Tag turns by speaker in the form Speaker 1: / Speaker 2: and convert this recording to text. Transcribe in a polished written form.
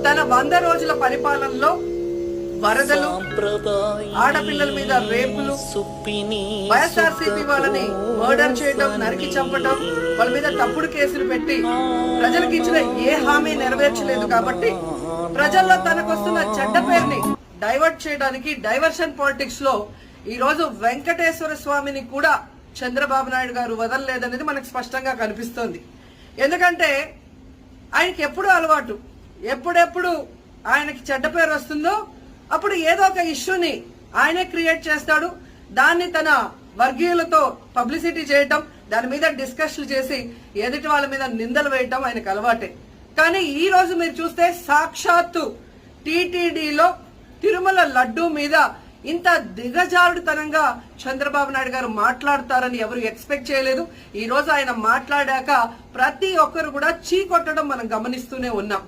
Speaker 1: తన 100 రోజుల పరిపాలనలో వరదలు, ఆడపిల్లల మీద రేపులు, వైఎస్ఆర్సీపీ వాళ్ళని మర్డర్ చేయడం, నరికి చంపడం, వాళ్ళ మీద తప్పుడు కేసులు పెట్టి ప్రజలకు ఇచ్చిన ఏ హామీ నెరవేర్చలేదు. కాబట్టి ప్రజల్లో తనకొస్తున్న చెడ్డ పేరుని డైవర్ట్ చేయడానికి డైవర్షన్ పాలిటిక్స్ లో ఈ రోజు వెంకటేశ్వర స్వామిని కూడా చంద్రబాబు నాయుడు గారు వదలలేదనేది మనకు స్పష్టంగా కనిపిస్తోంది. ఎందుకంటే ఆయనకి ఎప్పుడు అలవాటు, ఎప్పుడెప్పుడు ఆయనకి చెడ్డ పేరు వస్తుందో అప్పుడు ఏదో ఒక ఇష్యూని ఆయనే క్రియేట్ చేస్తాడు. దాన్ని తన వర్గీయులతో పబ్లిసిటీ చేయటం, దాని మీద డిస్కషన్లు చేసి ఎదుటి వాళ్ళ మీద నిందలు వేయటం ఆయనకు అలవాటే. కానీ ఈ రోజు మీరు చూస్తే సాక్షాత్తు టీటీడీలో తిరుమల లడ్డూ మీద ఇంత దిగజారుడుతనంగా చంద్రబాబు నాయుడు గారు మాట్లాడతారని ఎవరు ఎక్స్పెక్ట్ చేయలేదు. ఈ రోజు ఆయన మాట్లాడాక ప్రతి ఒక్కరు కూడా చీ కొట్టడం మనం గమనిస్తూనే ఉన్నాం.